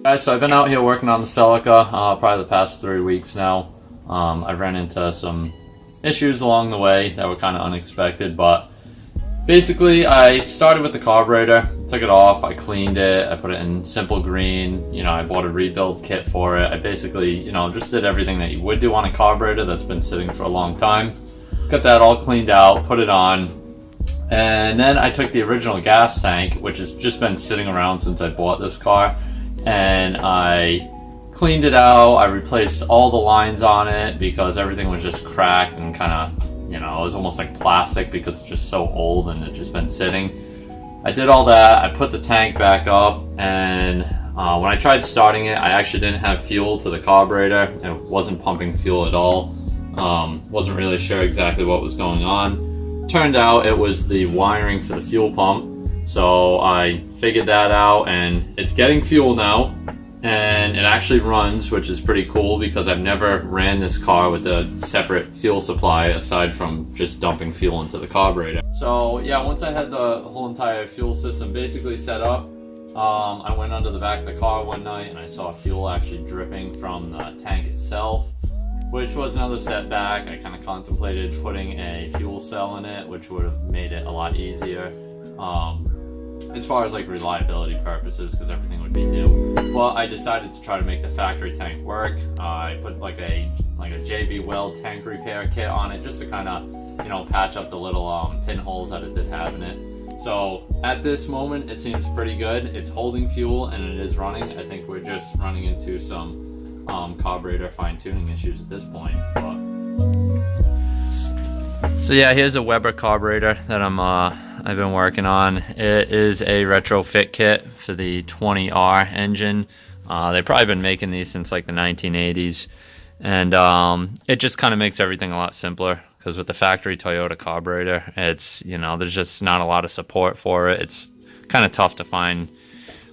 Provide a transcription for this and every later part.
Guys, so I've been out here working on the Celica probably the past 3 weeks now. I ran into some issues along the way that were kind of unexpected, but basically I started with the carburetor, took it off, I cleaned it, I put it in simple green, I bought a rebuild kit for it. I basically, just did everything that you would do on a carburetor that's been sitting for a long time. Got that all cleaned out, put it on, and then I took the original gas tank, which has just been sitting around since I bought this car, and I cleaned it out. I replaced all the lines on it because everything was just cracked and kind of, it was almost like plastic because it's just so old and it's just been sitting. I did all that. I put the tank back up, and when I tried starting it, I actually didn't have fuel to the carburetor. It wasn't pumping fuel at all. Wasn't really sure exactly what was going on. Turned out it was the wiring for the fuel pump. So I figured that out, and it's getting fuel now, and it actually runs, which is pretty cool because I've never ran this car with a separate fuel supply aside from just dumping fuel into the carburetor. So yeah, once I had the whole entire fuel system basically set up, I went under the back of the car one night and I saw fuel actually dripping from the tank itself, which was another setback. I kind of contemplated putting a fuel cell in it, which would have made it a lot easier. As far as like reliability purposes, because everything would be new. Well, I decided to try to make the factory tank work. I put like a JB Weld tank repair kit on it just to kind of patch up the little pinholes that it did have in it. So at this moment it seems pretty good. It's holding fuel and it is running. I think we're just running into some carburetor fine-tuning issues at this point. So yeah, here's a Weber carburetor that I've been working on. It is a retrofit kit for the 20R engine. They've probably been making these since like the 1980s, and it just kind of makes everything a lot simpler because with the factory Toyota carburetor, it's there's just not a lot of support for it. It's kind of tough to find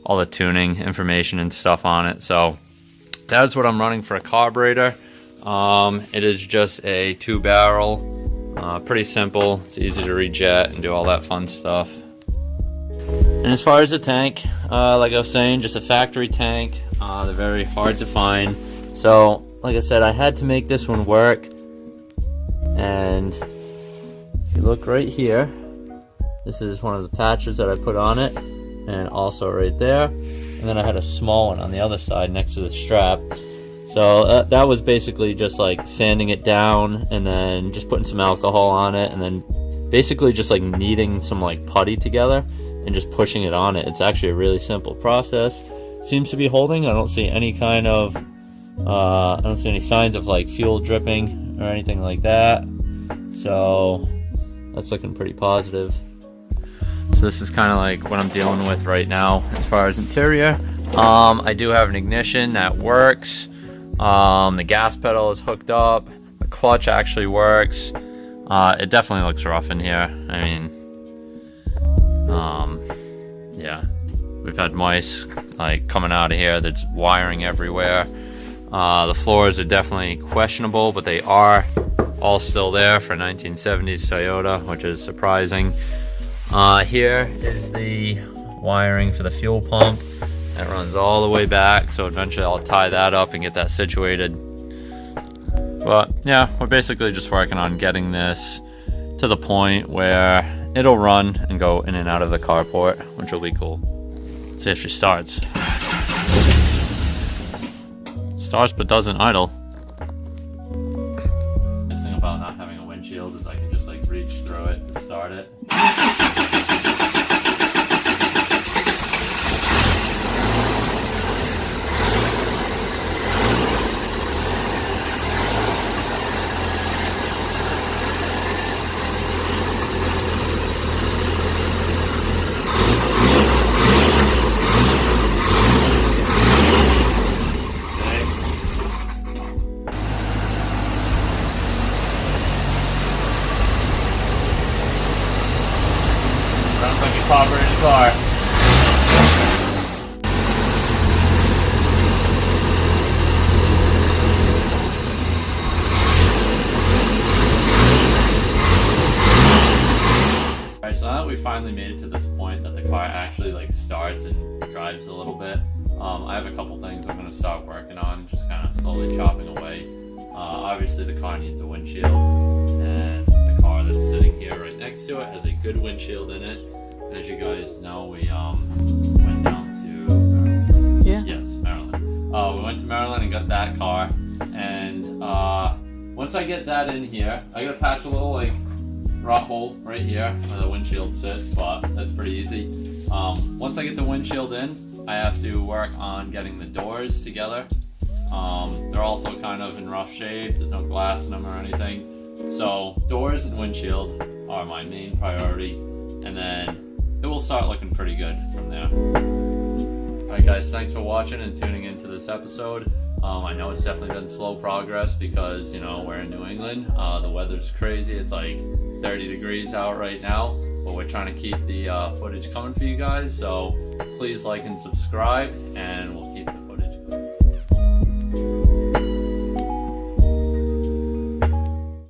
all the tuning information and stuff on it. So that's what I'm running for a carburetor. It is just a 2-barrel. Pretty simple. It's easy to rejet and do all that fun stuff. And as far as the tank, like I was saying, just a factory tank. They're very hard to find. So, like I said, I had to make this one work. And if you look right here, this is one of the patches that I put on it, and also right there. And then I had a small one on the other side next to the strap. So that was basically just like sanding it down and then just putting some alcohol on it and then basically just like kneading some like putty together and just pushing it on it. It's actually a really simple process. Seems to be holding. I don't see any kind of I don't see any signs of like fuel dripping or anything like that. So that's looking pretty positive. So this is kind of like what I'm dealing with right now as far as interior. I do have an ignition that works. The gas pedal is hooked up. The clutch actually works. It definitely looks rough in here. I mean, yeah, we've had mice like coming out of here. There's wiring everywhere. The floors are definitely questionable, but they are all still there for 1970s Toyota, which is surprising. Here is the wiring for the fuel pump. That runs all the way back, so eventually I'll tie that up and get that situated. But yeah, we're basically just working on getting this to the point where it'll run and go in and out of the carport, which will be cool. Let's see if she starts. Starts but doesn't idle. The thing about not having a windshield is I can just like reach through it to start it. Runs like a carbureted car. Alright, so now that we finally made it to this point that the car actually like starts and drives a little bit, I have a couple things I'm going to start working on, just kind of slowly chopping away. Obviously the car needs a windshield, and the car that's sitting here right next to it has a good windshield in it. As you guys know, we went down to Maryland. Yeah. Yes, Maryland. We went to Maryland and got that car, and once I get that in here, I gotta patch a little like rot hole right here where the windshield sits, but that's pretty easy. Once I get the windshield in, I have to work on getting the doors together. They're also kind of in rough shape. There's no glass in them or anything. So doors and windshield are my main priority, and then it will start looking pretty good from there. Alright guys, thanks for watching and tuning into this episode. I know it's definitely been slow progress because, you know, we're in New England. The weather's crazy. It's like 30 degrees out right now, but we're trying to keep the footage coming for you guys. So please like and subscribe, and we'll keep the